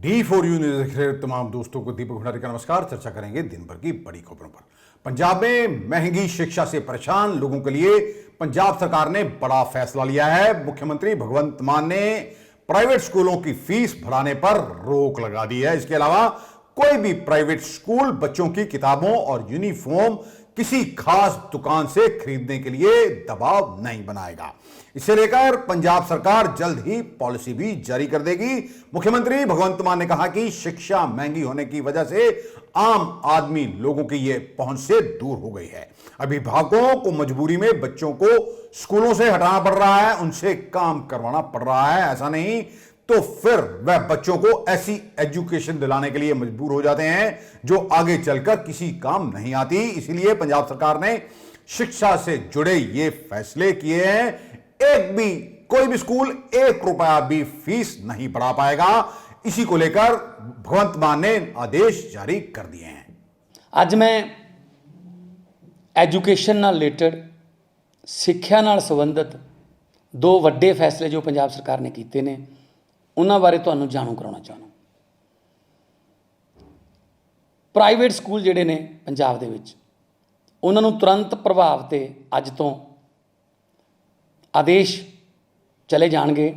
D4U news देख रहे तमाम दोस्तों को दीपक भंडारी का नमस्कार। चर्चा करेंगे दिन भर की बड़ी खबरों पर। पंजाब में महंगी शिक्षा से परेशान लोगों के लिए पंजाब सरकार ने बड़ा फैसला लिया है। मुख्यमंत्री भगवंत मान ने प्राइवेट स्कूलों की फीस बढ़ाने पर रोक लगा दी है। इसके अलावा कोई भी प्राइवेट स्कूल बच्चों की किताबों और यूनिफॉर्म किसी खास दुकान से खरीदने के लिए दबाव नहीं बनाएगा। इसे लेकर पंजाब सरकार जल्द ही पॉलिसी भी जारी कर देगी। मुख्यमंत्री भगवंत मान ने कहा कि शिक्षा महंगी होने की वजह से आम आदमी लोगों की यह पहुंच से दूर हो गई है। अभिभावकों को मजबूरी में बच्चों को स्कूलों से हटाना पड़ रहा है, उनसे काम करवाना पड़ रहा है। ऐसा नहीं तो फिर वह बच्चों को ऐसी एजुकेशन दिलाने के लिए मजबूर हो जाते हैं जो आगे चलकर किसी काम नहीं आती। इसीलिए पंजाब सरकार ने शिक्षा से जुड़े ये फैसले किए हैं। कोई भी स्कूल 1 रुपया भी फीस नहीं बढ़ा पाएगा। इसी को लेकर भगवंत मान ने आदेश जारी कर दिए हैं। ਅੱਜ मैं एजुकेशन ਨਾਲ ਰਿਲੇਟਡ ਸਿੱਖਿਆ ਨਾਲ ਸੰਬੰਧਿਤ ਦੋ ਵੱਡੇ ਫੈਸਲੇ ਜੋ ਪੰਜਾਬ ਸਰਕਾਰ ਨੇ ਕੀਤੇ ਨੇ ਉਹਨਾਂ ਬਾਰੇ ਤੁਹਾਨੂੰ ਜਾਣੂ ਕਰਾਉਣਾ ਚਾਹੁੰਦਾ। ਪ੍ਰਾਈਵੇਟ ਸਕੂਲ ਜਿਹੜੇ ਨੇ ਪੰਜਾਬ ਦੇ ਵਿੱਚ ਉਹਨਾਂ ਨੂੰ ਤੁਰੰਤ ਪ੍ਰਭਾਵ ਤੇ ਅੱਜ ਤੋਂ ਆਦੇਸ਼ ਚਲੇ ਜਾਣਗੇ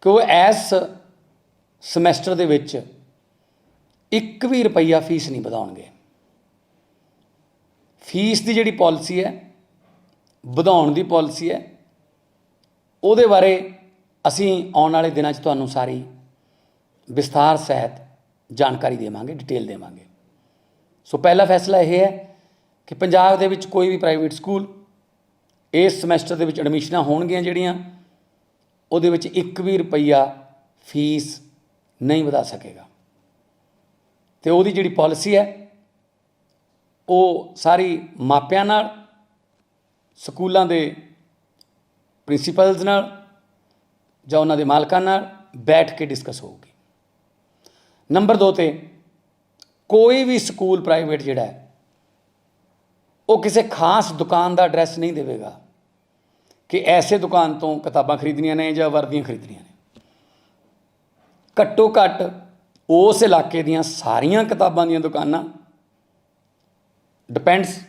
ਕਿ ਉਹ ਇਸ ਸਮੈਸਟਰ ਦੇ ਵਿੱਚ 1 ਵੀ ਰੁਪਈਆ ਫੀਸ ਨਹੀਂ ਵਧਾਉਣਗੇ। ਫੀਸ ਦੀ ਜਿਹੜੀ ਪਾਲਿਸੀ ਹੈ ਵਧਾਉਣ ਦੀ ਪਾਲਿਸੀ ਹੈ ਉਹਦੇ ਬਾਰੇ ਅਸੀਂ ਆਉਣ ਵਾਲੇ ਦਿਨਾਂ 'ਚ ਤੁਹਾਨੂੰ ਸਾਰੀ ਵਿਸਥਾਰ ਸਹਿਤ ਜਾਣਕਾਰੀ ਦੇਵਾਂਗੇ, ਡਿਟੇਲ ਦੇਵਾਂਗੇ। ਸੋ ਪਹਿਲਾ ਫੈਸਲਾ ਇਹ ਹੈ ਕਿ ਪੰਜਾਬ ਦੇ ਵਿੱਚ ਕੋਈ ਵੀ ਪ੍ਰਾਈਵੇਟ ਸਕੂਲ ਇਸ ਸਮੈਸਟਰ ਦੇ ਵਿੱਚ ਐਡਮਿਸ਼ਨਾਂ ਹੋਣਗੀਆਂ ਜਿਹੜੀਆਂ ਉਹਦੇ ਵਿੱਚ 1 ਵੀ ਰੁਪਈਆ ਫੀਸ ਨਹੀਂ ਵਧਾ ਸਕੇਗਾ। ਅਤੇ ਉਹਦੀ ਜਿਹੜੀ ਪਾਲਿਸੀ ਹੈ ਉਹ ਸਾਰੀ ਮਾਪਿਆਂ ਨਾਲ, ਸਕੂਲਾਂ ਦੇ ਪ੍ਰਿੰਸੀਪਲਸ ਨਾਲ ਜਾਂ ਉਹਨਾਂ ਦੇ ਮਾਲਕਾਂ ਨਾਲ ਬੈਠ ਕੇ ਡਿਸਕਸ ਹੋਊਗੀ। ਨੰਬਰ 2 ਤੇ ਕੋਈ ਵੀ ਸਕੂਲ ਪ੍ਰਾਈਵੇਟ ਜਿਹੜਾ ਹੈ ਉਹ ਕਿਸੇ ਖਾਸ ਦੁਕਾਨ ਦਾ ਐਡਰੈਸ ਨਹੀਂ ਦੇਵੇਗਾ ਕਿ ਐਸੇ ਦੁਕਾਨ ਤੋਂ ਕਿਤਾਬਾਂ ਖਰੀਦਣੀਆਂ ਨੇ ਜਾਂ ਵਰਦੀਆਂ ਖਰੀਦਣੀਆਂ ਨੇ। ਘੱਟੋ ਘੱਟ ਉਸ ਇਲਾਕੇ ਦੀਆਂ ਸਾਰੀਆਂ ਕਿਤਾਬਾਂ ਦੀਆਂ ਦੁਕਾਨਾਂ, ਡਿਪੈਂਡਸ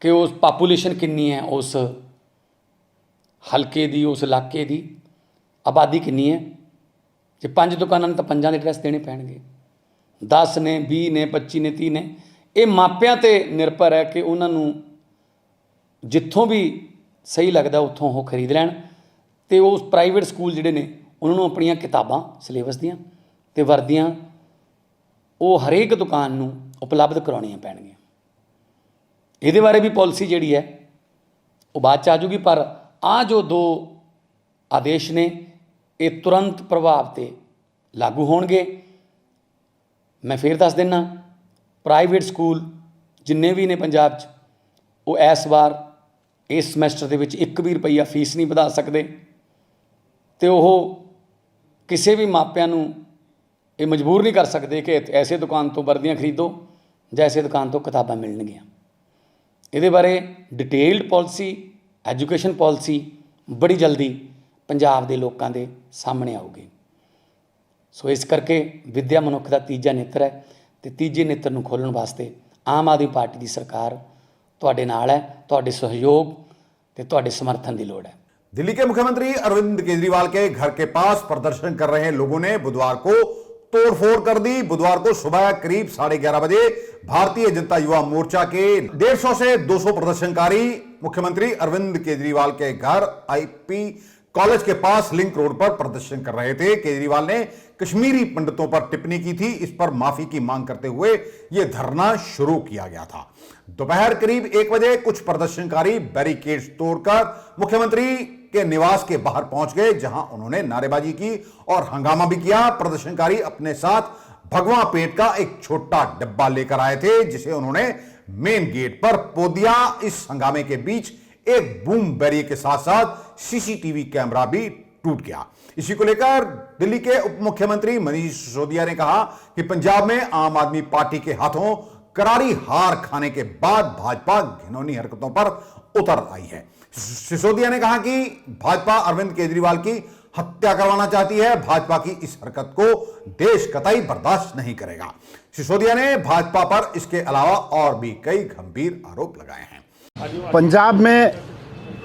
ਕਿ ਉਸ ਪਾਪੂਲੇਸ਼ਨ ਕਿੰਨੀ ਹੈ, ਉਸ ਹਲਕੇ ਦੀ, ਉਸ ਇਲਾਕੇ ਦੀ ਆਬਾਦੀ ਕਿੰਨੀ ਹੈ। ਜੇ 5 ਦੁਕਾਨਾਂ ਨੇ ਤਾਂ 5 ਦੇ ਐਡਰੈਸ ਦੇਣੇ ਪੈਣਗੇ। 10 ਨੇ, 20 ਨੇ, 25 ਨੇ, 30 ਨੇ। ਇਹ ਮਾਪਿਆਂ 'ਤੇ ਨਿਰਭਰ ਹੈ ਕਿ ਉਹਨਾਂ ਨੂੰ ਜਿੱਥੋਂ ਵੀ ਸਹੀ ਲੱਗਦਾ ਉੱਥੋਂ ਉਹ ਖਰੀਦ ਲੈਣ ਅਤੇ ਉਸ ਪ੍ਰਾਈਵੇਟ ਸਕੂਲ ਜਿਹੜੇ ਨੇ ਉਹਨਾਂ ਨੂੰ ਆਪਣੀਆਂ ਕਿਤਾਬਾਂ ਸਿਲੇਬਸ ਦੀਆਂ ਅਤੇ ਵਰਦੀਆਂ ਉਹ ਹਰੇਕ ਦੁਕਾਨ ਨੂੰ ਉਪਲਬਧ ਕਰਾਉਣੀਆਂ ਪੈਣਗੀਆਂ। ਇਹਦੇ ਬਾਰੇ ਵੀ ਪਾਲਿਸੀ ਜਿਹੜੀ ਹੈ ਉਹ ਬਾਅਦ 'ਚ ਆ ਜਾਊਗੀ, ਪਰ ਆਹ ਜੋ 2 ਆਦੇਸ਼ ਨੇ ਇਹ ਤੁਰੰਤ ਪ੍ਰਭਾਵ 'ਤੇ ਲਾਗੂ ਹੋਣਗੇ। ਮੈਂ ਫਿਰ ਦੱਸ ਦਿੰਦਾ, ਪ੍ਰਾਈਵੇਟ ਸਕੂਲ ਜਿੰਨੇ ਵੀ ਨੇ ਪੰਜਾਬ 'ਚ ਉਹ ਇਸ ਵਾਰ ਇਸ ਸਮੈਸਟਰ ਦੇ ਵਿੱਚ 1 ਵੀ ਰੁਪਈਆ ਫੀਸ ਨਹੀਂ ਵਧਾ ਸਕਦੇ ਅਤੇ ਉਹ ਕਿਸੇ ਵੀ ਮਾਪਿਆਂ ਨੂੰ ਇਹ ਮਜਬੂਰ ਨਹੀਂ ਕਰ ਸਕਦੇ ਕਿ ਐਸੇ ਦੁਕਾਨ ਤੋਂ ਵਰਦੀਆਂ ਖਰੀਦੋ ਜਾਂ ਐਸੇ ਦੁਕਾਨ ਤੋਂ ਕਿਤਾਬਾਂ ਮਿਲਣਗੀਆਂ। ਇਹਦੇ ਬਾਰੇ ਡਿਟੇਲਡ ਪਾਲਿਸੀ, ਐਜੂਕੇਸ਼ਨ ਪਾਲਿਸੀ ਬੜੀ ਜਲਦੀ ਪੰਜਾਬ ਦੇ ਲੋਕਾਂ ਦੇ ਸਾਹਮਣੇ ਆਊਗੀ। ਸੋ ਇਸ ਕਰਕੇ ਵਿੱਦਿਆ ਮਨੁੱਖ ਦਾ ਤੀਜਾ ਨੇਤਰ ਹੈ ਅਤੇ ਤੀਜੇ ਨੇਤਰ ਨੂੰ ਖੋਲ੍ਹਣ ਵਾਸਤੇ ਆਮ ਆਦਮੀ ਪਾਰਟੀ ਦੀ ਸਰਕਾਰ ਤੁਹਾਡੇ ਨਾਲ है। ਤੁਹਾਡੇ सहयोग ਤੇ ਤੁਹਾਡੇ समर्थन की लोड़ है। दिल्ली के मुख्यमंत्री अरविंद केजरीवाल के घर के पास प्रदर्शन कर रहे लोगों ने बुधवार को तोड़फोड़ कर दी। बुधवार को सुबह करीब 11:30 बजे भारतीय जनता युवा मोर्चा के 150 से 200 प्रदर्शनकारी मुख्यमंत्री अरविंद केजरीवाल के घर आईपी कॉलेज के पास लिंक रोड पर प्रदर्शन कर रहे थे। केजरीवाल ने कश्मीरी पंडितों पर टिप्पणी की थी। इस पर माफी की मांग करते हुए यह धरना शुरू किया गया था। दोपहर करीब 1 बजे कुछ प्रदर्शनकारी बैरिकेड्स तोड़कर मुख्यमंत्री के निवास के बाहर पहुंच गए, जहां उन्होंने नारेबाजी की और हंगामा भी किया। प्रदर्शनकारी अपने साथ भगवा पेंट का एक छोटा डिब्बा लेकर आए थे, जिसे उन्होंने मेन गेट पर पो दिया। इस हंगामे के बीच एक बूम बैरियर के साथ साथ सीसीटीवी कैमरा भी टूट गया। इसी को लेकर दिल्ली के उप मुख्यमंत्री मनीष सिसोदिया ने कहा कि पंजाब में आम आदमी पार्टी के हाथों करारी हार खाने के बाद भाजपा घिनौनी हरकतों पर उतर आई है। सिसोदिया ने कहा कि भाजपा अरविंद केजरीवाल की हत्या करवाना चाहती है। भाजपा की इस हरकत को देश कतई बर्दाश्त नहीं करेगा। सिसोदिया ने भाजपा पर इसके अलावा और भी कई गंभीर आरोप लगाए हैं। पंजाब में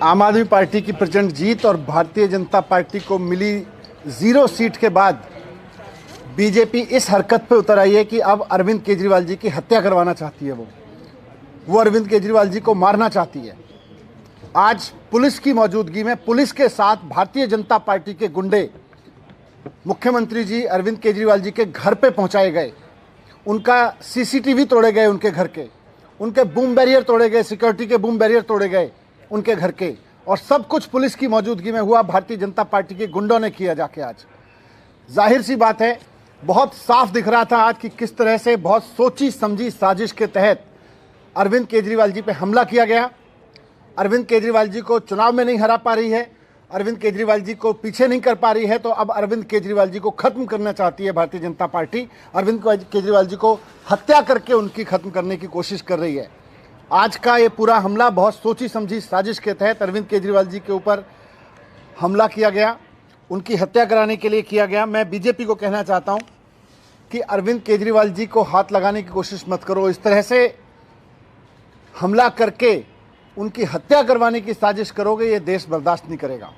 आम आदमी पार्टी की प्रचंड जीत और भारतीय जनता पार्टी को मिली 0 सीट के बाद बीजेपी इस हरकत पे उतर आई है कि अब अरविंद केजरीवाल जी की हत्या करवाना चाहती है। वो अरविंद केजरीवाल जी को मारना चाहती है। आज पुलिस की मौजूदगी में पुलिस के साथ भारतीय जनता पार्टी के गुंडे मुख्यमंत्री जी अरविंद केजरीवाल जी के घर पे पहुंचाए गए। उनका सीसीटीवी तोड़े गए, उनके घर के, उनके बूम बैरियर तोड़े गए, सिक्योरिटी के बूम बैरियर तोड़े गए उनके घर के, और सब कुछ पुलिस की मौजूदगी में हुआ। भारतीय जनता पार्टी के गुंडों ने किया जाके। आज जाहिर सी बात है, बहुत साफ दिख रहा था आज कि किस तरह से बहुत सोची समझी साजिश के तहत अरविंद केजरीवाल जी पे हमला किया गया। अरविंद केजरीवाल जी को चुनाव में नहीं हरा पा रही है, अरविंद केजरीवाल जी को पीछे नहीं कर पा रही है, तो अब अरविंद केजरीवाल जी को खत्म करना चाहती है भारतीय जनता पार्टी। अरविंद केजरीवाल जी को हत्या करके उनकी खत्म करने की कोशिश कर रही है। आज का ये पूरा हमला बहुत सोची समझी साजिश के तहत अरविंद केजरीवाल जी के ऊपर हमला किया गया, उनकी हत्या कराने के लिए किया गया। मैं बीजेपी को कहना चाहता हूं कि अरविंद केजरीवाल जी को हाथ लगाने की कोशिश मत करो। इस तरह से हमला करके उनकी हत्या करवाने की साजिश करोगे, ये देश बर्दाश्त नहीं करेगा।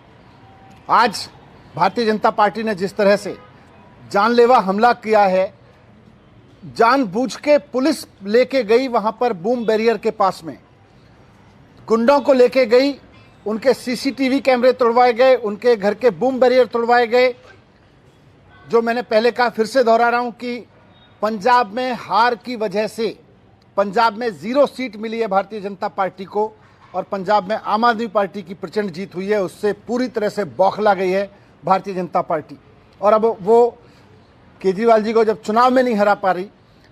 आज भारतीय जनता पार्टी ने जिस तरह से जानलेवा हमला किया है, जानबूझ के पुलिस लेके गई वहां पर बूम बैरियर के पास में, गुंडों को लेके गई, उनके सीसीटीवी कैमरे तोड़वाए गए, उनके घर के बूम बैरियर तोड़वाए गए। जो मैंने पहले कहा, फिर से दोहरा रहा हूं कि पंजाब में हार की वजह से, पंजाब में 0 सीट मिली है भारतीय जनता पार्टी को, और पंजाब में आम आदमी पार्टी की प्रचंड जीत हुई है। उससे पूरी तरह से बौखला गई है भारतीय जनता पार्टी। और अब वो केजरीवाल जी को जब चुनाव में नहीं हरा पा रही,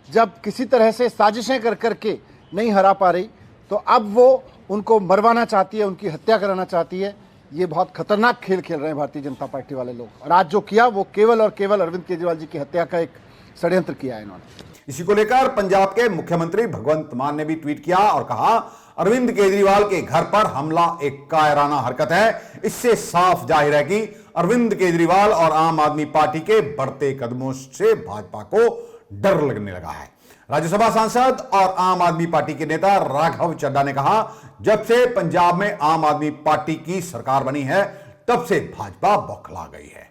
जब किसी तरह से साजिशें कर करके नहीं हरा पा रही, तो अब वो उनको मरवाना चाहती है, उनकी हत्या कराना चाहती है। ये बहुत खतरनाक खेल खेल रहे हैं भारतीय जनता पार्टी वाले लोग। और आज जो किया वो केवल और केवल अरविंद केजरीवाल जी की हत्या का एक षड्यंत्र किया है इन्होंने। इसी को लेकर पंजाब के मुख्यमंत्री भगवंत मान ने भी ट्वीट किया और कहा, अरविंद केजरीवाल के घर पर हमला एक कायराना हरकत है। इससे साफ जाहिर है कि अरविंद केजरीवाल और आम आदमी पार्टी के बढ़ते कदमों से भाजपा को डर लगने लगा है। राज्यसभा सांसद और आम आदमी पार्टी के नेता राघव चड्ढा ने कहा, जब से पंजाब में आम आदमी पार्टी की सरकार बनी है, तब से भाजपा बौखला गई है।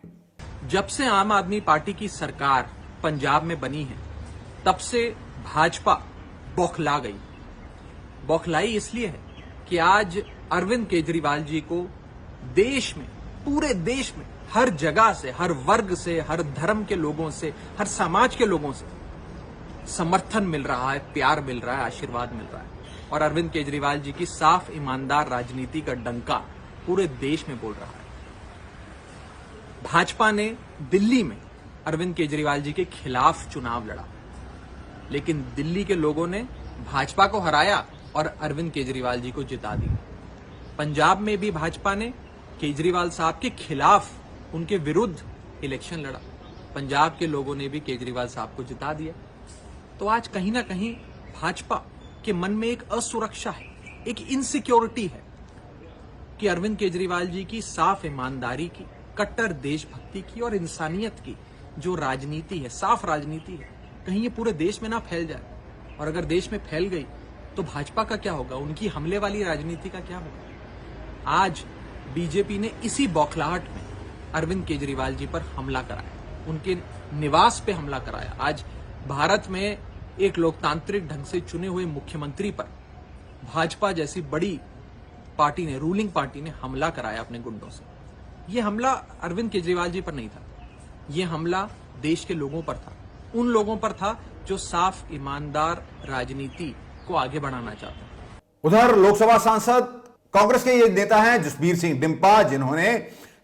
जब से आम आदमी पार्टी की सरकार पंजाब में बनी है, तब से भाजपा बौखला गई। बौखलाई इसलिए है कि आज अरविंद केजरीवाल जी को देश में, पूरे देश में, हर जगह से, हर वर्ग से, हर धर्म के लोगों से, हर समाज के लोगों से समर्थन मिल रहा है, प्यार मिल रहा है, आशीर्वाद मिल रहा है। और अरविंद केजरीवाल जी की साफ ईमानदार राजनीति का डंका पूरे देश में बोल रहा है। भाजपा ने दिल्ली में अरविंद केजरीवाल जी के खिलाफ चुनाव लड़ा, लेकिन दिल्ली के लोगों ने भाजपा को हराया और अरविंद केजरीवाल जी को जिता दिया। पंजाब में भी भाजपा ने केजरीवाल साहब के खिलाफ, उनके विरुद्ध इलेक्शन लड़ा। पंजाब के लोगों ने भी केजरीवाल साहब को जिता दिया। तो आज कहीं ना कहीं भाजपा के मन में एक असुरक्षा है, एक इनसिक्योरिटी है कि अरविंद केजरीवाल जी की साफ ईमानदारी की, कट्टर देशभक्ति की और इंसानियत की जो राजनीति है, साफ राजनीति है, कहीं ये पूरे देश में ना फैल जाए। और अगर देश में फैल गई तो भाजपा का क्या होगा, उनकी हमले वाली राजनीति का क्या होगा। आज बीजेपी ने इसी बौखलाहट में अरविंद केजरीवाल जी पर हमला कराया, उनके निवास पे हमला कराया। आज भारत में एक लोकतांत्रिक ढंग से चुने हुए मुख्यमंत्री पर भाजपा जैसी बड़ी पार्टी ने, रूलिंग पार्टी ने हमला कराया अपने गुंडों से। यह हमला अरविंद केजरीवाल जी पर नहीं था, यह हमला देश के लोगों पर था, उन लोगों पर था जो साफ ईमानदार राजनीति को आगे बढ़ाना चाहते हैं। उधर लोकसभा सांसद कांग्रेस के ये नेता हैं जसबीर सिंह डिम्पा, जिन्होंने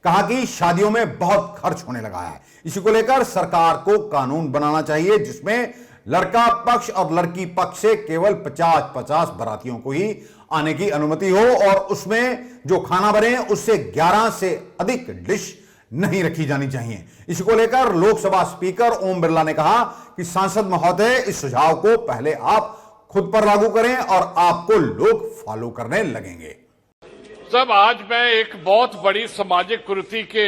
कहा कि शादियों में बहुत खर्च होने लगा है। इसी को लेकर सरकार को कानून बनाना चाहिए जिसमें लड़का पक्ष और लड़की पक्ष से केवल 50-50 बारातियों को ही आने की अनुमति हो और उसमें जो खाना बने उससे 11 से अधिक डिश नहीं रखी जानी चाहिए। इसी को लेकर लोकसभा स्पीकर ओम बिरला ने कहा कि सांसद महोदय, इस सुझाव को पहले आप खुद पर लागू करें और आपको लोग फॉलो करने लगेंगे। सब आज मैं एक बहुत बड़ी सामाजिक कुरीति के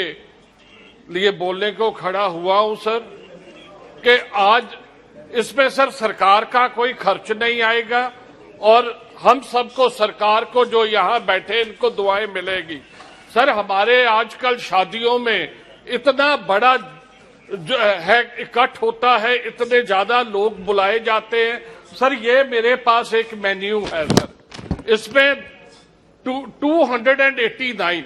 लिए बोलने को खड़ा हुआ हूं सर कि आज इसमें सर सरकार का कोई खर्च नहीं आएगा और हम सबको, सरकार को जो यहां बैठे इनको दुआएं मिलेगी। सर हमारे आजकल शादियों में इतना बड़ा जो है इकट्ठ होता है, इतने ज्यादा लोग बुलाए जाते हैं। सर ये मेरे पास एक मेन्यू है सर, इसमें 289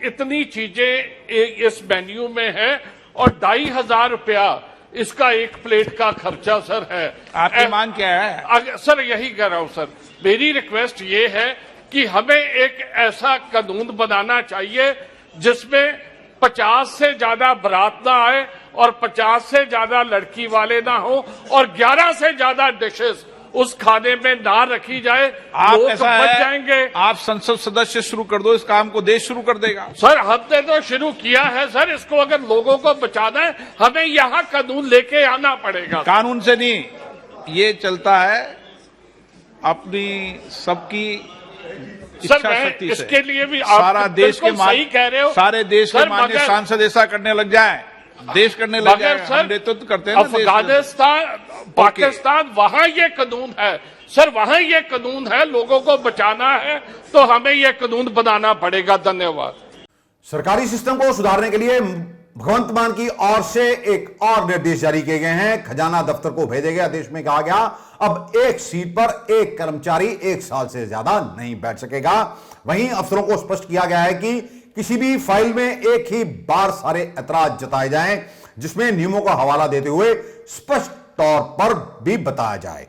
इतनी चीजें इस मेन्यू में है और 2500 रुपया इसका एक प्लेट का खर्चा सर है। आपकी मांग क्या है? सर यही कह रहा हूं सर, मेरी रिक्वेस्ट ये है कि हमें एक ऐसा कानून बनाना चाहिए जिसमें 50 से ज्यादा बारात ना आए और 50 से ज्यादा लड़की वाले ना हो और 11 से ज्यादा डिशेस उस खाने में ना रखी जाए। आप लोग ऐसा बच है, जाएंगे। आप संसद सदस्य शुरू कर दो, इस काम को देश शुरू कर देगा। सर हमने तो शुरू किया है सर, इसको अगर लोगों को बचाना है हमें यहाँ कानून लेके आना पड़ेगा। कानून से नहीं, ये चलता है अपनी सबकी इच्छा शक्ति से। इसके लिए भी आप सारा देश के सही कह रहे हो, सारे देश के माननीय सांसद ऐसा करने लग जाए, देश करने लग जाए। हम नेतृत्व करते हैं ना देश का। अफगानिस्तान, पाकिस्तान, वहां ये कानून है सर, वहां ये कानून है। लोगों को बचाना है तो हमें ये कानून बनाना पड़ेगा। धन्यवाद। सरकारी सिस्टम को सुधारने के लिए भगवंत मान की ओर से एक और निर्देश जारी किए गए हैं। खजाना दफ्तर को भेजे गए आदेश में कहा गया अब एक सीट पर एक कर्मचारी 1 साल से ज्यादा नहीं बैठ सकेगा। वहीं अफसरों को स्पष्ट किया गया है कि किसी भी फाइल में एक ही बार सारे ऐतराज जताए जाएं, जिसमें नियमों का हवाला देते हुए स्पष्ट तौर पर भी बताया जाए।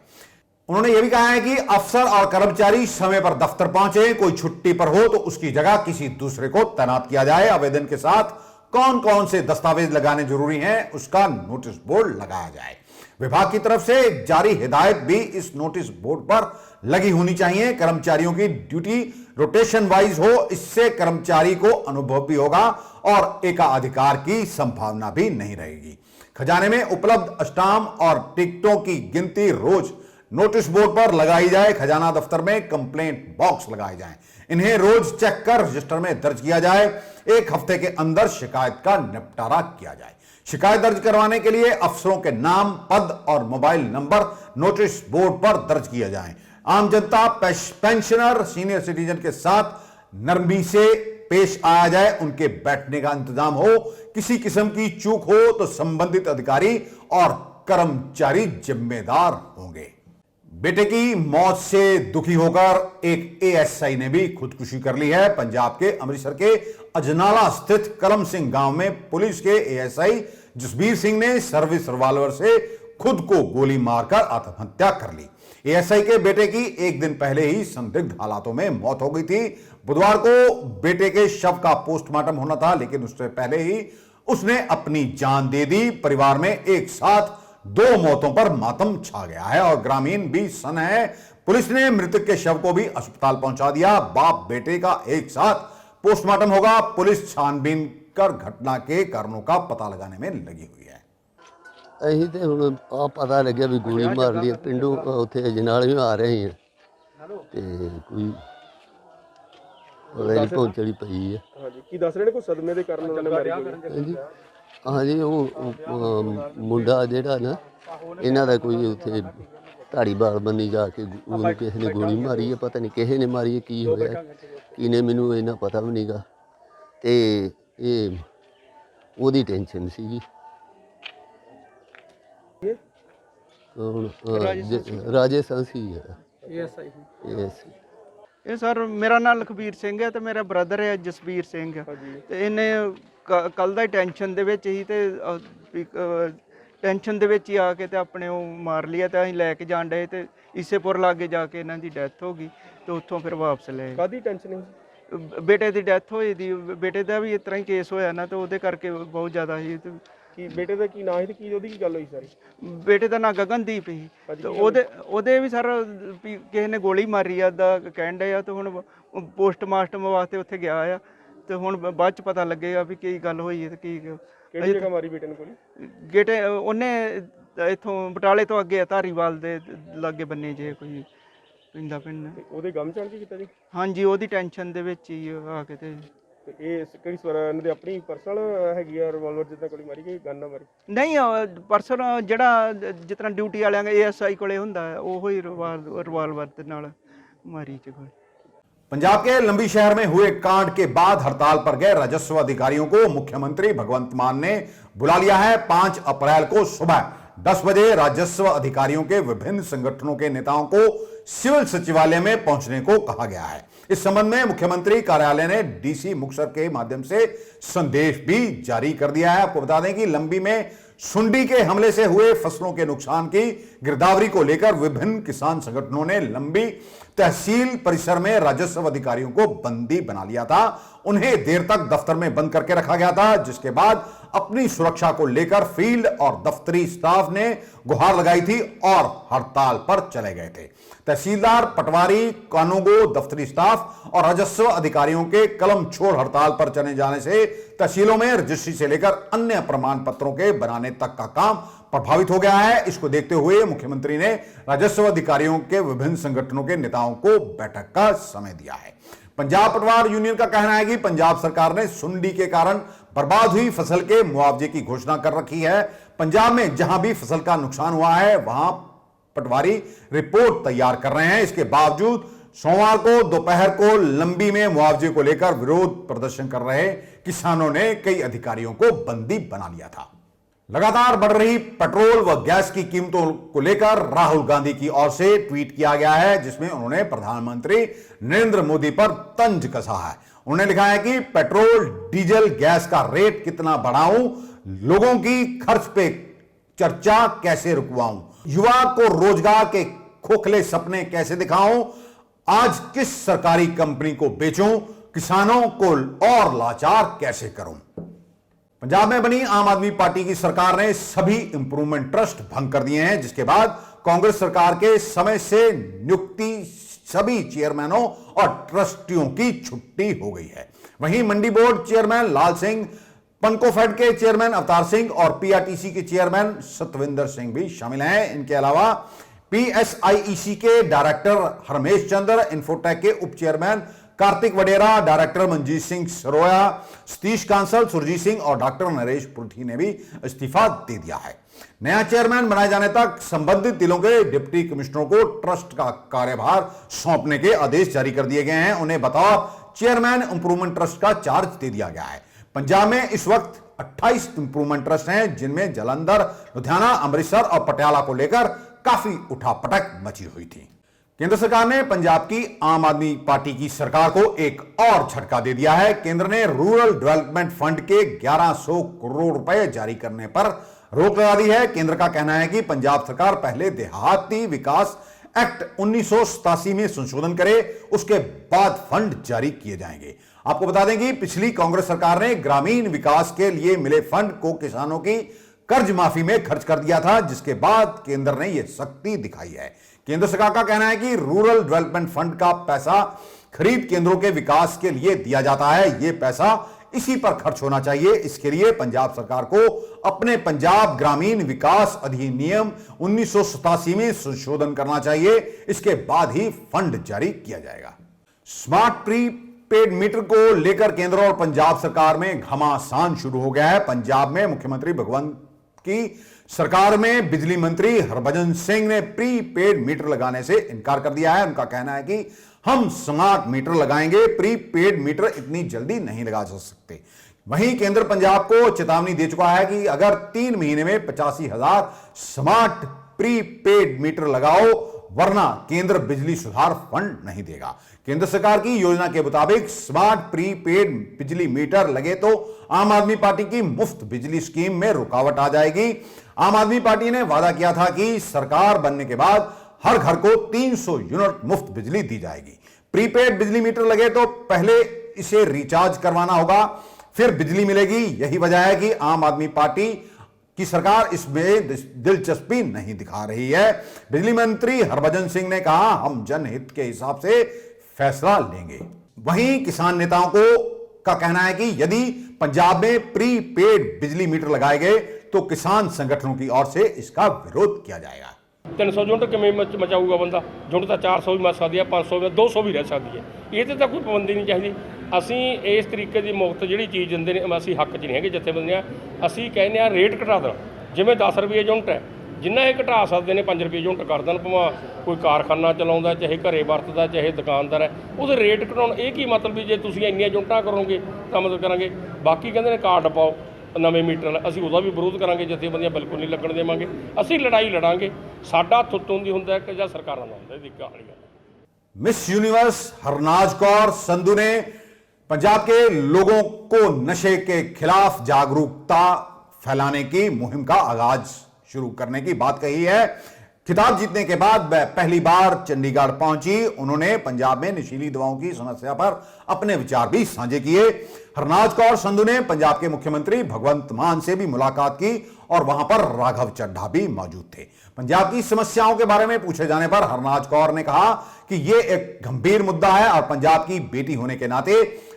उन्होंने यह भी कहा है कि अफसर और कर्मचारी समय पर दफ्तर पहुंचे, कोई छुट्टी पर हो तो उसकी जगह किसी दूसरे को तैनात किया जाए। आवेदन के साथ कौन कौन से दस्तावेज लगाने जरूरी हैं उसका नोटिस बोर्ड लगाया जाए। विभाग की तरफ से जारी हिदायत भी इस नोटिस बोर्ड पर लगी होनी चाहिए। कर्मचारियों की ड्यूटी रोटेशन वाइज हो, इससे कर्मचारी को अनुभव भी होगा और एकाधिकार की संभावना भी नहीं रहेगी। खजाने में उपलब्ध स्टाम्प और टिकटों की गिनती रोज नोटिस बोर्ड पर लगाई जाए। खजाना दफ्तर में कंप्लेंट बॉक्स लगाए जाएं, इन्हें रोज चेक कर रजिस्टर में दर्ज किया जाए। 1 हफ्ते के अंदर शिकायत का निपटारा किया जाए। शिकायत दर्ज करवाने के लिए अफसरों के नाम, पद और मोबाइल नंबर नोटिस बोर्ड पर दर्ज किया जाए। आम जनता, पेंशनर, सीनियर सिटीजन के साथ नरमी से पेश आया जाए, उनके बैठने का इंतजाम हो। किसी किस्म की चूक हो तो संबंधित अधिकारी और कर्मचारी जिम्मेदार होंगे। बेटे की मौत से दुखी होकर एक एएसआई ने भी खुदकुशी कर ली है। पंजाब के अमृतसर के अजनाला स्थित करम सिंह गांव में पुलिस के एएसआई जसबीर सिंह ने सर्विस रिवॉल्वर से खुद को गोली मारकर आत्महत्या कर ली। एएसआई के बेटे की 1 दिन पहले ही संदिग्ध हालातों में मौत हो गई थी। बुधवार को बेटे के शव का पोस्टमार्टम होना था, लेकिन उससे पहले ही उसने अपनी जान दे दी। परिवार में एक साथ 2 मौतों पर मातम छा गया है और ग्रामीण भी सन्न है। पुलिस ने मृतक के शव को भी अस्पताल पहुंचा दिया। बाप बेटे का एक साथ पोस्टमार्टम होगा। पुलिस छानबीन कर घटना के कारणों का पता लगाने में लगी हुई है। ਅਸੀਂ ਤੇ ਹੁਣ ਆ ਪਤਾ ਲੱਗਿਆ ਵੀ ਗੋਲੀ ਮਾਰ ਲਈ ਪਿੰਡੋਂ ਉੱਥੇ ਅਜਨਾਲੇ ਆ ਰਹੇ ਹਾਂ ਤੇ ਕੋਈ ਉਹਦੀ ਪਹੁੰਚੜੀ ਪਈ ਹੈ। ਹਾਂਜੀ ਕੀ ਦੱਸ ਰਹੇ ਨੇ ਕੋਈ ਸਦਮੇ ਦੇ ਕਾਰਨ ਉਹਨਾਂ ਨੇ ਮਾਰੀ ਗੋਲੀ? ਹਾਂਜੀ ਹਾਂਜੀ ਉਹ ਮੁੰਡਾ ਜਿਹੜਾ ਨਾ ਇਹਨਾਂ ਦਾ ਕੋਈ ਉੱਥੇ ਢਾੜੀਵਾਲ ਬੰਨੀ ਜਾ ਕੇ ਉਹਨੂੰ ਕਿਸੇ ਨੇ ਗੋਲੀ ਮਾਰੀ ਹੈ, ਪਤਾ ਨਹੀਂ ਕਿਸੇ ਨੇ ਮਾਰੀ ਹੈ, ਕੀ ਹੋਇਆ ਕਿਨੇ, ਮੈਨੂੰ ਇਹਨਾਂ ਪਤਾ ਵੀ ਨਹੀਂਗਾ। ਤੇ ਇਹ ਉਹਦੀ ਟੈਨਸ਼ਨ ਸੀਗੀ। ਰਾਜਸਥਾਨੀ ਹੈ ਇਹ ਸਰ ਮੇਰਾ ਨਾਮ ਲਖਬੀਰ ਸਿੰਘ ਹੈ ਤੇ ਮੇਰਾ ਬ੍ਰਦਰ ਹੈ ਜਸਬੀਰ ਸਿੰਘ ਤੇ ਇਹਨੇ ਕੱਲ ਦਾ ਟੈਨਸ਼ਨ ਦੇ ਵਿੱਚ ਹੀ ਤੇ ਟੈਨਸ਼ਨ ਦੇ ਵਿੱਚ ਹੀ ਆ ਕੇ ਤੇ ਆਪਣੇ ਉਹ ਮਾਰ ਲਿਆ ਤੇ ਅਸੀਂ ਲੈ ਕੇ ਜਾਣ ਡਏ ਤੇ ਇਸੇਪੁਰ ਲਾਗੇ ਜਾ ਕੇ ਇਹਨਾਂ ਦੀ ਡੈਥ ਹੋ ਗਈ ਤੇ ਉੱਥੋਂ ਫਿਰ ਵਾਪਸ ਲੈ ਕਾਦੀ ਟੈਨਸ਼ਨ ਹੈ? ਬੇਟੇ ਦੀ ਡੈਥ ਹੋਈ ਦੀ, ਬੇਟੇ ਦਾ ਵੀ ਇਸ ਤਰ੍ਹਾਂ ਹੀ ਕੇਸ ਹੋਇਆ ਨਾ ਤੇ ਉਹਦੇ ਕਰਕੇ ਬਹੁਤ ਜ਼ਿਆਦਾ ਸੀ ਤੇ ਕੀ ਬੇਟੇ ਦਾ ਕੀ ਨਾਂ ਸੀ ਤੇ ਕੀ ਉਹਦੀ ਕੀ ਗੱਲ ਹੋਈ ਸਾਰੀ? ਬੇਟੇ ਦਾ ਨਾਂ ਗਗਨਦੀਪ ਸੀ ਤੇ ਉਹਦੇ ਵੀ ਸਰ ਕਿਸੇ ਨੇ ਗੋਲੀ ਮਾਰੀ ਆ ਦਾ ਕਹਿਣ ਡਏ ਆ ਤੇ ਹੁਣ ਪੋਸਟਮਾਰਟਮ ਵਾਸਤੇ ਉੱਥੇ ਗਿਆ ਆ ਤੇ ਹੁਣ ਬਾਅਦ ਚ ਪਤਾ ਲੱਗੇਗਾ ਵੀ ਕੀ ਗੱਲ ਹੋਈ ਹੈ ਤੇ ਕੀ ਕਿਹੜੀ ਜਗ੍ਹਾ ਮਾਰੀ ਬੇਟੇ ਨੂੰ ਗੋਲੀ? ਗੇਟੇ ਉਹਨੇ ਇੱਥੋਂ ਬਟਾਲੇ ਤੋਂ ਅੱਗੇ ਧਾਰੀਵਾਲ ਦੇ ਲਾਗੇ ਬੰਨੇ ਜੇ ਕੋਈ ਪਿੰਡਾ ਪਿੰਡ। ਉਹਦੇ ਗਮ ਚੜ ਕੇ ਕੀਤਾ ਜੀ? ਹਾਂਜੀ ਉਹਦੀ ਟੈਨਸ਼ਨ ਦੇ ਵਿੱਚ ਹੀ ਆ ਕੇ ਤੇ ਤੇ ਇਹ ਕਿਹੜੀ ਸਵਾਰ ਇਹਨਾਂ ਦੇ ਆਪਣੀ ਪਰਸਨਲ ਹੈਗੀ ਆ ਰਿਵਾਲਵਰ ਜਿੱਦਾਂ ਗੋਲੀ ਮਾਰੀ ਗਈ ਗਨ ਨਾਲ ਮਾਰੀ? ਨਹੀਂ ਪਰਸਨ ਜਿਹੜਾ ਜਿਸ ਤਰ੍ਹਾਂ ਡਿਊਟੀ ਵਾਲਿਆਂ ਦੇ ASI ਕੋਲੇ ਹੁੰਦਾ ਹੈ ਉਹੋ ਹੀ ਰਿਵਾਲਵਰ ਦੇ ਨਾਲ ਮਾਰੀ ਚ ਗੋਲੀ। पंजाब के लंबी शहर में हुए कांड के बाद हड़ताल पर गए राजस्व अधिकारियों को मुख्यमंत्री भगवंत मान ने बुला लिया है। 5 अप्रैल को सुबह 10 बजे राजस्व अधिकारियों के विभिन्न संगठनों के नेताओं को सिविल सचिवालय में पहुंचने को कहा गया है। इस संबंध में मुख्यमंत्री कार्यालय ने डीसी मुक्तसर के माध्यम से संदेश भी जारी कर दिया है। आपको बता दें कि लंबी में सुंडी के हमले से हुए फसलों के नुकसान की गिरदावरी को लेकर विभिन्न किसान संगठनों ने लंबी तहसील परिसर में राजस्व अधिकारियों को बंदी बना लिया था। उन्हें देर तक दफ्तर में बंद करके रखा गया था, जिसके बाद अपनी सुरक्षा को लेकर फील्ड और दफ्तरी स्टाफ ने गुहार लगाई थी और हड़ताल पर चले गए थे। तहसीलदार, पटवारी, कानूगो, दफ्तरी स्टाफ और राजस्व अधिकारियों के कलम छोड़ हड़ताल पर चले जाने से तहसीलों में रजिस्ट्री से लेकर अन्य प्रमाण पत्रों के बनाने तक का काम प्रभावित हो गया है। इसको देखते हुए मुख्यमंत्री ने राजस्व अधिकारियों के विभिन्न संगठनों के नेताओं को बैठक का समय दिया है। पंजाब पटवार यूनियन का कहना है कि पंजाब सरकार ने सुंडी के कारण बर्बाद हुई फसल के मुआवजे की घोषणा कर रखी है। पंजाब में जहां भी फसल का नुकसान हुआ है वहां पटवारी रिपोर्ट तैयार कर रहे हैं। इसके बावजूद सोमवार को दोपहर को लंबी में मुआवजे को लेकर विरोध प्रदर्शन कर रहे किसानों ने कई अधिकारियों को बंदी बना लिया था। लगातार बढ़ रही पेट्रोल व गैस की कीमतों को लेकर राहुल गांधी की ओर से ट्वीट किया गया है, जिसमें उन्होंने प्रधानमंत्री नरेंद्र मोदी पर तंज कसा है। उन्होंने लिखा है कि पेट्रोल, डीजल, गैस का रेट कितना बढ़ाऊं, लोगों की खर्च पे चर्चा कैसे रुकवाऊं, युवा को रोजगार के खोखले सपने कैसे दिखाऊं, आज किस सरकारी कंपनी को बेचूं, किसानों को और लाचार कैसे करूं। पंजाब में बनी आम आदमी पार्टी की सरकार ने सभी इंप्रूवमेंट ट्रस्ट भंग कर दिए हैं, जिसके बाद कांग्रेस सरकार के समय से नियुक्ति सभी चेयरमैनों और ट्रस्टियों की छुट्टी हो गई है। वहीं मंडी बोर्ड चेयरमैन लाल सिंह, पनकोफेड के चेयरमैन अवतार सिंह और पीआरटीसी के चेयरमैन सतविंदर सिंह भी शामिल हैं। इनके अलावा पीएसआईईसी के डायरेक्टर हरमेश चंद्र, इन्फोटेक के उप चेयरमैन कार्तिक वडेरा, डायरेक्टर मंजीत सिंह सरोया, सतीश कांसल, सुरजीत सिंह और डॉक्टर नरेश पुरथी ने भी इस्तीफा दे दिया है। नया चेयरमैन बनाए जाने तक संबंधित जिलों के डिप्टी कमिश्नरों को ट्रस्ट का कार्यभार सौंपने के आदेश जारी कर दिए गए हैं। उन्हें बतौर चेयरमैन इंप्रूवमेंट ट्रस्ट का चार्ज दे दिया गया है। पंजाब में इस वक्त 28 इंप्रूवमेंट ट्रस्ट हैं, जिनमें जालंधर, लुधियाना, अमृतसर और पटियाला को लेकर काफी उठापटक मची हुई थी। केंद्र सरकार ने पंजाब की आम आदमी पार्टी की सरकार को एक और झटका दे दिया है। केंद्र ने रूरल डेवलपमेंट फंड के 1100 करोड़ रुपए जारी करने पर रोक लगा दी है। केंद्र का कहना है कि पंजाब सरकार पहले देहाती विकास एक्ट 1987 में संशोधन करे, उसके बाद फंड जारी किए जाएंगे। आपको बता दें कि पिछली कांग्रेस सरकार ने ग्रामीण विकास के लिए मिले फंड को किसानों की कर्ज माफी में खर्च कर दिया था, जिसके बाद केंद्र ने यह सख्ती दिखाई है। केंद्र सरकार का कहना है कि रूरल डेवलपमेंट फंड का पैसा खरीद केंद्रों के विकास के लिए दिया जाता है, यह पैसा इसी पर खर्च होना चाहिए। इसके लिए पंजाब सरकार को अपने पंजाब ग्रामीण विकास अधिनियम 1987 में संशोधन करना चाहिए, इसके बाद ही फंड जारी किया जाएगा। स्मार्ट प्रीपेड मीटर को लेकर केंद्र और पंजाब सरकार में घमासान शुरू हो गया है। पंजाब में मुख्यमंत्री भगवंत की सरकार में बिजली मंत्री हरभजन सिंह ने प्रीपेड मीटर लगाने से इनकार कर दिया है। उनका कहना है कि हम स्मार्ट मीटर लगाएंगे, प्रीपेड मीटर इतनी जल्दी नहीं लगा सकते। वहीं केंद्र पंजाब को चेतावनी दे चुका है कि अगर 3 महीने में 85,000 स्मार्ट प्रीपेड मीटर लगाओ, वरना केंद्र बिजली सुधार फंड नहीं देगा। केंद्र सरकार की योजना के मुताबिक स्मार्ट प्रीपेड बिजली मीटर लगे तो आम आदमी पार्टी की मुफ्त बिजली स्कीम में रुकावट आ जाएगी। आम आदमी पार्टी ने वादा किया था कि सरकार बनने के बाद हर घर को 300 यूनिट मुफ्त बिजली दी जाएगी। प्रीपेड बिजली मीटर लगे तो पहले इसे रिचार्ज करवाना होगा, फिर बिजली मिलेगी। यही वजह है कि आम आदमी पार्टी की सरकार इसमें दिलचस्पी नहीं दिखा रही है। बिजली मंत्री हरभजन सिंह ने कहा, हम जनहित के हिसाब से फैसला लेंगे। वहीं किसान नेताओं का कहना है कि यदि पंजाब में प्रीपेड बिजली मीटर लगाए गए तो किसान संगठनों की ओर से इसका विरोध किया जाएगा। 300 ਯੂਨਿਟ ਕਿਵੇਂ ਮਚਾਊਗਾ ਬੰਦਾ? ਯੂਨਿਟ ਤਾਂ 400 ਵੀ ਮਚ ਸਕਦੀ ਹੈ, 500 ਵੀ, 200 ਵੀ ਰਹਿ ਸਕਦੀ ਹੈ। ਇਹਦੇ ਤਾਂ ਕੋਈ ਪਾਬੰਦੀ ਨਹੀਂ ਚਾਹੀਦੀ। ਅਸੀਂ ਇਸ ਤਰੀਕੇ ਦੀ ਮੁਫਤ ਜਿਹੜੀ ਚੀਜ਼ ਦਿੰਦੇ ਨੇ, ਅਸੀਂ ਹੱਕ 'ਚ ਨਹੀਂ ਹੈਗੇ ਜਥੇਬੰਦੀਆਂ। ਅਸੀਂ ਕਹਿੰਦੇ ਹਾਂ ਰੇਟ ਘਟਾ ਦੇਣਾ, ਜਿਵੇਂ 10 ਰੁਪਏ ਯੂਨਿਟ ਹੈ, ਜਿੰਨਾ ਇਹ ਘਟਾ ਸਕਦੇ ਨੇ 5 ਰੁਪਏ ਯੂਨਿਟ ਕਰ ਦੇਣ। ਭਾਵੇਂ ਕੋਈ ਕਾਰਖਾਨਾ ਚਲਾਉਂਦਾ, ਚਾਹੇ ਘਰੇ ਵਰਤਦਾ, ਚਾਹੇ ਦੁਕਾਨਦਾਰ ਹੈ, ਉਹਦੇ ਰੇਟ ਘਟਾਉਣ। ਇਹ ਕੀ ਮਤਲਬ ਵੀ ਜੇ ਤੁਸੀਂ ਇੰਨੀਆਂ ਯੂਨਿਟਾਂ ਕਰੋਗੇ ਤਾਂ ਮਦਦ ਕਰਾਂਗੇ। ਬਾਕੀ ਕਹਿੰਦੇ ਨੇ ਕਾਰਡ ਪਾਓ ਨਵੇਂ ਮੀਟਰ ਵਾਲਾ, ਅਸੀਂ ਉਹਦਾ ਵੀ ਵਿਰੋਧ ਕਰਾਂਗੇ। ਜਥੇਬੰਦੀਆਂ ਬਿਲਕੁਲ ਨਹੀਂ ਲੱਗਣ ਦੇਵਾਂਗੇ। ਅਸੀਂ ਲੜਾਈ ਲੜਾਂਗੇ। ਸਾਡਾ ਤੁੱਤੋਂ ਦੀ ਹੁੰਦਾ ਕਿ ਜਾਂ ਸਰਕਾਰਾਂ ਦਾ ਹੁੰਦਾ, ਇਹਦੀ ਕਹਾਣੀ ਹੈ। मिस यूनिवर्स हरनाज कौर संधू ने पंजाब के लोगों को नशे के खिलाफ जागरूकता फैलाने की मुहिम का आगाज शुरू करने की बात कही है। खिताब जीतने के बाद वह पहली बार चंडीगढ़ पहुंची। उन्होंने पंजाब में नशीली दवाओं की समस्या पर अपने विचार भी साझे किए। हरनाज कौर संधू ने पंजाब के मुख्यमंत्री भगवंत मान से भी मुलाकात की और वहां पर राघव चड्ढा भी मौजूद थे। पंजाब की समस्याओं के बारे में पूछे जाने पर हरनाज कौर ने कहा कि यह एक गंभीर मुद्दा है और पंजाब की बेटी होने के नाते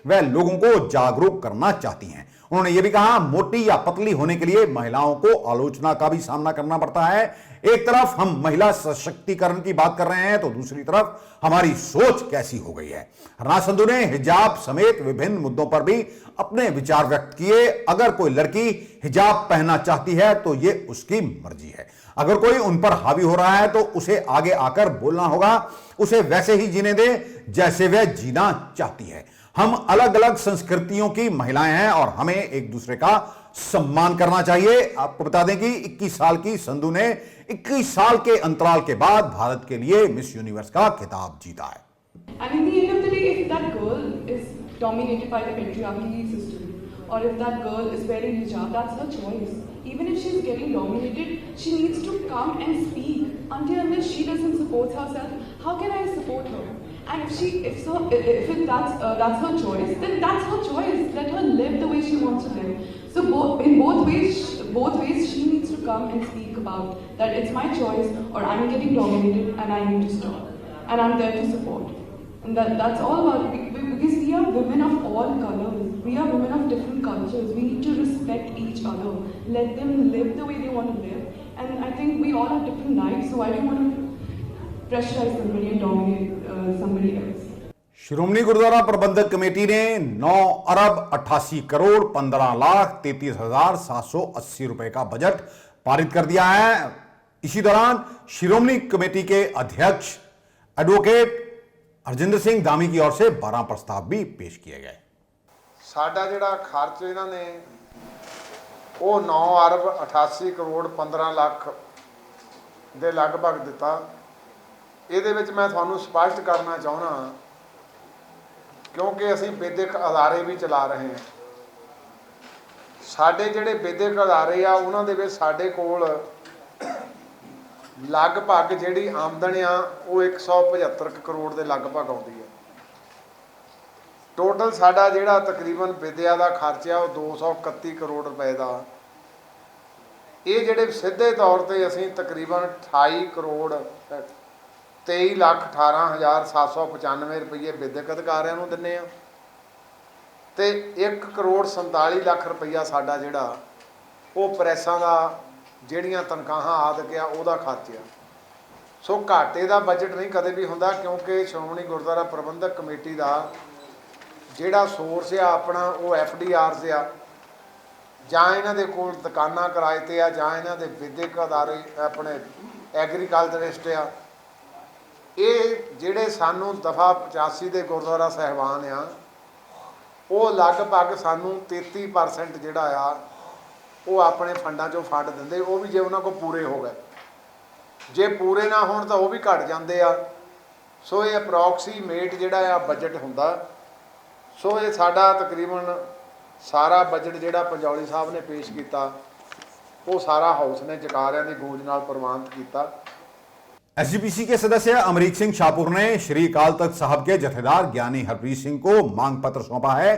वह लोगों को जागरूक करना चाहती हैं। उन्होंने यह भी कहा, मोटी या पतली होने के लिए महिलाओं को आलोचना का भी सामना करना पड़ता है। एक तरफ हम महिला सशक्तिकरण की बात कर रहे हैं तो दूसरी तरफ हमारी सोच कैसी हो गई है। हरनाज संधू ने हिजाब समेत विभिन्न मुद्दों पर भी अपने विचार व्यक्त किए। अगर कोई लड़की हिजाब पहनना चाहती है तो यह उसकी मर्जी है। अगर कोई उन पर हावी हो रहा है तो उसे आगे आकर बोलना होगा, उसे वैसे ही जीने दे जैसे वह जीना चाहती है। हम अलग अलग संस्कृतियों की महिलाएं हैं और हमें एक दूसरे का सम्मान करना चाहिए। आपको बता दें कि 21 साल की संधू ने 21 साल के अंतराल के बाद भारत के लिए मिस यूनिवर्स का खिताब जीता है। And in the end of the day, if that girl is dominated by the patriarchy system, or if that girl is wearing hijab, that's her choice. Even if she's getting dominated, she needs to come and speak. Unless she doesn't support herself, how can I support her? And if that's her choice, then that's her choice. Let her live the way she wants to live. So in both ways, she needs to come and speak about that. It's my choice, or I'm getting dominated, and I need to stop. And I'm there to support. And that's all about it. Because we are women of all colors. We are women of different cultures. We need to respect each other. Let them live the way they want to live. And I think we all have different lives, so I don't want to pressurize somebody and dominate somebody else. श्रोमणी गुरुद्वारा प्रबंधक committee ने 9 अरब 88 करोड़ 15 लाख 33,780 रुपए का budget पारित कर दिया है। इसी दौरान श्रोमणी कमेटी के अध्यक्ष एडवोकेट हरजिंदर सिंह धामी की ओर से 12 प्रस्ताव भी पेश किए गए। साडा जिहड़ा खर्च इन्हां ने वो 9 अरब 88 करोड़ 15 लाख ਦੇ ਲਗਭਗ ਦਿੱਤਾ। ਇਹਦੇ ਵਿੱਚ ਮੈਂ ਤੁਹਾਨੂੰ ਸਪਸ਼ਟ ਕਰਨਾ ਚਾਹੁੰਦਾ ਕਿਉਂਕਿ ਅਸੀਂ ਵਿਦਿਅਕ ਅਦਾਰੇ ਵੀ ਚਲਾ ਰਹੇ ਹਾਂ। ਸਾਡੇ ਜਿਹੜੇ ਵਿਦਿਅਕ ਅਦਾਰੇ ਆ ਉਹਨਾਂ ਦੇ ਵਿੱਚ ਸਾਡੇ ਕੋਲ ਲਗਭਗ ਜਿਹੜੀ ਆਮਦਨ ਆ ਉਹ 175 ਕਰੋੜ ਦੇ ਲਗਭਗ ਆਉਂਦੀ ਹੈ। ਟੋਟਲ ਸਾਡਾ ਜਿਹੜਾ ਤਕਰੀਬਨ ਵਿਦਿਆ ਦਾ ਖਰਚਾ ਉਹ 231 ਕਰੋੜ ਰੁਪਏ ਦਾ। ਇਹ ਜਿਹੜੇ ਸਿੱਧੇ ਤੌਰ ਤੇ ਅਸੀਂ ਤਕਰੀਬਨ 28 ਕਰੋੜ 23,18,795 ਰੁਪਏ ਵਿਦਿਅਕ ਅਧਿਕਾਰੀਆਂ ਨੂੰ ਦਿੰਨੇ ਆ ਤੇ 1 ਕਰੋੜ 47 ਲੱਖ ਰੁਪਈਆ ਸਾਡਾ ਜਿਹੜਾ ਉਹ ਪ੍ਰੈਸਾਂ ਦਾ ਜਿਹੜੀਆਂ ਤਨਖਾਹਾਂ ਆਦਿ ਆ ਉਹਦਾ ਖਰਚਾ। ਸੋ ਘਾਟੇ ਦਾ ਬਜਟ ਨਹੀਂ ਕਦੇ ਵੀ ਹੁੰਦਾ ਕਿਉਂਕਿ ਸ਼੍ਰੋਮਣੀ ਗੁਰਦੁਆਰਾ ਪ੍ਰਬੰਧਕ ਕਮੇਟੀ ਦਾ ਜਿਹੜਾ ਸੋਰਸ ਆ ਆਪਣਾ ਉਹ FDRs ਆ ਜਾਂ ਇਹਨਾਂ ਦੇ ਕੋਲ ਦੁਕਾਨਾਂ ਕਿਰਾਏ ਤੇ ਆ ਜਾਂ ਇਹਨਾਂ ਦੇ ਵਿਦਿਅਕ ਅਦਾਰੇ ਆਪਣੇ ਐਗਰੀਕਲਚਰਿਸਟ ਆ। ਇਹ ਜਿਹੜੇ ਸਾਨੂੰ ਦਫਾ 85 ਦੇ ਗੁਰਦੁਆਰਾ ਸਾਹਿਬਾਨ ਆ ਉਹ ਲਗਭਗ ਸਾਨੂੰ 33% ਜਿਹੜਾ ਆ ਉਹ ਆਪਣੇ ਫੰਡਾਂ ਚੋਂ ਫੰਡ ਦਿੰਦੇ। ਉਹ ਵੀ ਜੇ ਉਹਨਾਂ ਕੋਲ ਪੂਰੇ ਹੋ ਗਏ, ਜੇ ਪੂਰੇ ਨਾ ਹੋਣ ਤਾਂ ਉਹ ਵੀ ਘਟ ਜਾਂਦੇ ਆ। ਸੋ ਇਹ ਅਪਰੋਕਸੀਮੇਟ ਜਿਹੜਾ ਆ ਬਜਟ ਹੁੰਦਾ। ਸੋ ਇਹ ਸਾਡਾ ਤਕਰੀਬਨ ਸਾਰਾ ਬਜਟ ਜਿਹੜਾ ਪੰਜੌਲੀ ਸਾਹਿਬ ਨੇ ਪੇਸ਼ ਕੀਤਾ ਉਹ ਸਾਰਾ ਹਾਊਸ ਨੇ ਜਕਾਰਿਆਂ ਦੀ ਗੂੰਜ ਨਾਲ ਪ੍ਰਵਾਨਿਤ ਕੀਤਾ। एसजीपीसी के सदस्य अमरीक सिंह शाहपुर ने श्री अकाल तख्त साहब के जथेदार ज्ञानी हरप्रीत सिंह को मांग पत्र सौंपा है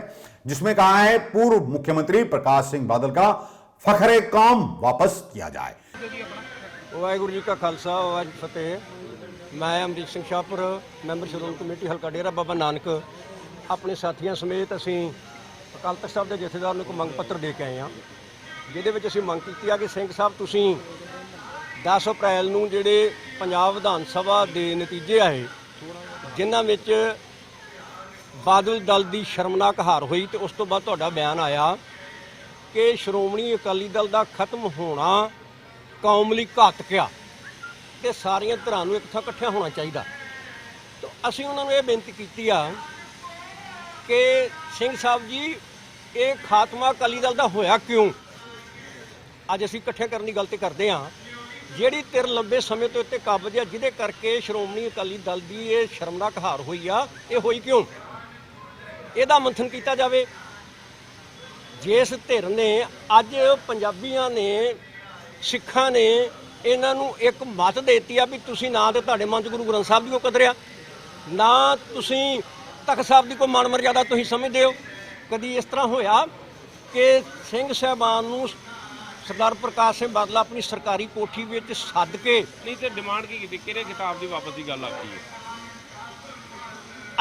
जिसमें कहा है पूर्व मुख्यमंत्री प्रकाश सिंह बादल का फखरे कौम वापस किया जाए। वाहिगुरू जी का खालसा वाहिगुरू फतेह। मैं अमरीक सिंह शाहपुर मैंबर श्रोमणी कमेटी हल्का डेरा बाबा नानक अपने साथियों समेत असी अकाल तख्त साहब के जथेदार को मंग पत्र दे के आए हैं जिहदे विच असीं मंग कीती है कि सिंह साहब तुसीं 10 ਅਪ੍ਰੈਲ ਨੂੰ ਜਿਹੜੇ ਪੰਜਾਬ ਵਿਧਾਨ ਸਭਾ ਦੇ ਨਤੀਜੇ ਆਏ, ਜਿਨ੍ਹਾਂ ਵਿੱਚ ਬਾਦਲ ਦਲ ਦੀ ਸ਼ਰਮਨਾਕ ਹਾਰ ਹੋਈ, ਤੇ ਉਸ ਤੋਂ ਬਾਅਦ ਤੁਹਾਡਾ ਬਿਆਨ ਆਇਆ ਕਿ ਸ਼੍ਰੋਮਣੀ ਅਕਾਲੀ ਦਲ ਦਾ ਖਤਮ ਹੋਣਾ ਕੌਮ ਲਈ ਘਾਤਕ ਆ ਤੇ ਸਾਰੀਆਂ ਧਿਰਾਂ ਨੂੰ ਇੱਕ ਥਾਂ ਇਕੱਠਿਆ ਹੋਣਾ ਚਾਹੀਦਾ। ਤਾਂ ਅਸੀਂ ਉਹਨਾਂ ਨੂੰ ਇਹ ਬੇਨਤੀ ਕੀਤੀ ਆ ਕਿ ਸਿੰਘ ਸਾਹਿਬ ਜੀ, ਇਹ ਖਾਤਮਾ ਅਕਾਲੀ ਦਲ ਦਾ ਹੋਇਆ ਕਿਉਂ? ਅੱਜ ਅਸੀਂ ਇਕੱਠੇ ਕਰਨ ਦੀ ਗੱਲ ਤੇ ਕਰਦੇ ਹਾਂ। ਜਿਹੜੀ ਧਿਰ ਲੰਬੇ ਸਮੇਂ ਤੋਂ ਇੱਥੇ ਕਾਬਜ਼ ਆ, ਜਿਹਦੇ ਕਰਕੇ ਸ਼੍ਰੋਮਣੀ ਅਕਾਲੀ ਦਲ ਦੀ ਇਹ ਸ਼ਰਮਨਾਕ ਹਾਰ ਹੋਈ ਆ, ਇਹ ਹੋਈ ਕਿਉਂ? ਇਹਦਾ ਮੰਥਨ ਕੀਤਾ ਜਾਵੇ। ਜਿਸ ਧਿਰ ਨੇ ਅੱਜ ਪੰਜਾਬੀਆਂ ਨੇ, ਸਿੱਖਾਂ ਨੇ ਇਹਨਾਂ ਨੂੰ ਇੱਕ ਮੱਤ ਦੇਤੀ ਆ ਵੀ ਤੁਸੀਂ ਨਾ ਤੇ ਤੁਹਾਡੇ ਮਨ 'ਚ ਗੁਰੂ ਗ੍ਰੰਥ ਸਾਹਿਬ ਦੀ ਕੋਈ ਕਦਰ ਆ, ਨਾ ਤੁਸੀਂ ਤਖ਼ਤ ਸਾਹਿਬ ਦੀ ਕੋਈ ਮਾਣ ਮਰਜ਼ਾਦਾ ਤੁਸੀਂ ਸਮਝਦੇ ਹੋ। ਕਦੀ ਇਸ ਤਰ੍ਹਾਂ ਹੋਇਆ ਕਿ ਸਿੰਘ ਸਾਹਿਬਾਨ ਨੂੰ ਸਰਦਾਰ ਪ੍ਰਕਾਸ਼ ਸਿੰਘ ਬਾਦਲ ਆਪਣੀ ਸਰਕਾਰੀ ਕੋਠੀ ਵਿੱਚ ਸੱਦ ਕੇ ਨਹੀਂ ਤੇ ਡਿਮਾਂਡ ਕੀ ਕੀਤੀ, ਕਿਹੜੇ ਕਿਤਾਬ ਦੀ ਵਾਪਸ ਦੀ ਗੱਲ ਆਖੀ ਹੈ?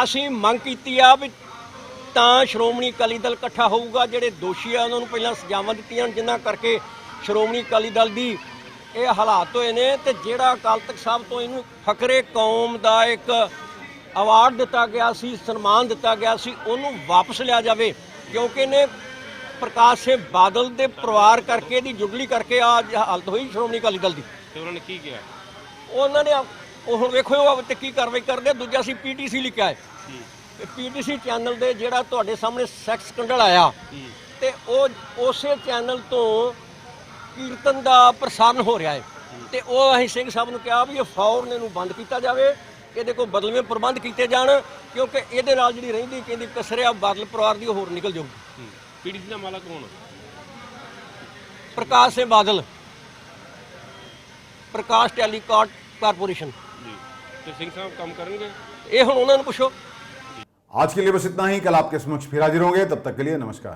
ਅਸੀਂ ਮੰਗ ਕੀਤੀ ਆ ਵੀ ਤਾਂ ਸ਼੍ਰੋਮਣੀ ਅਕਾਲੀ ਦਲ ਇਕੱਠਾ ਹੋਊਗਾ। ਜਿਹੜੇ ਦੋਸ਼ੀ ਆ ਉਹਨਾਂ ਨੂੰ ਪਹਿਲਾਂ ਸਜ਼ਾਵਾਂ ਦਿੱਤੀਆਂ, ਜਿਨ੍ਹਾਂ ਕਰਕੇ ਸ਼੍ਰੋਮਣੀ ਅਕਾਲੀ ਦਲ ਦੀ ਇਹ ਹਾਲਾਤ ਹੋਏ ਨੇ। ਤੇ ਜਿਹੜਾ ਅਕਾਲ ਤਖ਼ਤ ਸਾਹਿਬ ਤੋਂ ਇਹਨੂੰ ਫਕਰੇ ਕੌਮ ਦਾ ਇੱਕ ਅਵਾਰਡ ਦਿੱਤਾ ਗਿਆ ਸੀ, ਸਨਮਾਨ ਦਿੱਤਾ ਗਿਆ ਸੀ, ਉਹਨੂੰ ਵਾਪਸ ਲਿਆ ਜਾਵੇ, ਕਿਉਂਕਿ ਇਹਨੇ ਪ੍ਰਕਾਸ਼ ਸਿੰਘ ਬਾਦਲ ਦੇ ਪਰਿਵਾਰ ਕਰਕੇ, ਇਹਦੀ ਜੁਗਲੀ ਕਰਕੇ ਆ ਹਾਲਤ ਹੋਈ ਸ਼੍ਰੋਮਣੀ ਅਕਾਲੀ ਦਲ ਦੀ। ਤੇ ਉਹਨਾਂ ਨੇ ਕੀ ਕਿਹਾ? ਉਹਨਾਂ ਨੇ ਉਹ ਹੁਣ ਵੇਖੋ ਤੇ ਕੀ ਕਾਰਵਾਈ ਕਰਦੇ। ਦੂਜਾ ਅਸੀਂ ਪੀਟੀਸੀ ਲਿਖਿਆ ਹੈ, ਪੀਟੀਸੀ ਚੈਨਲ ਦੇ ਜਿਹੜਾ ਤੁਹਾਡੇ ਸਾਹਮਣੇ ਸੈਕਸ ਸਕੈਂਡਲ ਆਇਆ, ਤੇ ਉਹ ਉਸੇ ਚੈਨਲ ਤੋਂ ਕੀਰਤਨ ਦਾ ਪ੍ਰਸਾਰਣ ਹੋ ਰਿਹਾ ਹੈ। ਤੇ ਉਹ ਅਸੀਂ ਸਿੰਘ ਸਾਹਿਬ ਨੂੰ ਕਿਹਾ ਵੀ ਇਹ ਫੌਰਨ ਇਹਨੂੰ ਬੰਦ ਕੀਤਾ ਜਾਵੇ, ਇਹਦੇ ਕੋਲ ਬਦਲਵੇਂ ਪ੍ਰਬੰਧ ਕੀਤੇ ਜਾਣ, ਕਿਉਂਕਿ ਇਹਦੇ ਨਾਲ ਜਿਹੜੀ ਰਹਿੰਦੀ ਕਹਿੰਦੀ ਕਸਰਿਆ ਬਾਦਲ ਪਰਿਵਾਰ ਦੀ ਹੋਰ ਨਿਕਲ ਜਾਊਗੀ। ਪੀਡੀਸੀ ਦਾ ਮਾਲਕ ਕੌਣ? ਪ੍ਰਕਾਸ਼ ਸਿੰਘ ਬਾਦਲ, ਪ੍ਰਕਾਸ਼ ਟੈਲੀਕਾਟ ਕਾਰਪੋਰੇਸ਼ਨ। ਜੀ, ਤੇ ਸਿੰਘ ਸਾਹਿਬ ਕੰਮ ਕਰਨਗੇ? ਇਹ ਹੁਣ ਉਹਨਾਂ ਨੂੰ ਪੁੱਛੋ। आज के लिए बस इतना ही। कल आपके समक्ष फिर हाजिर होंगे, तब तक के लिए नमस्कार।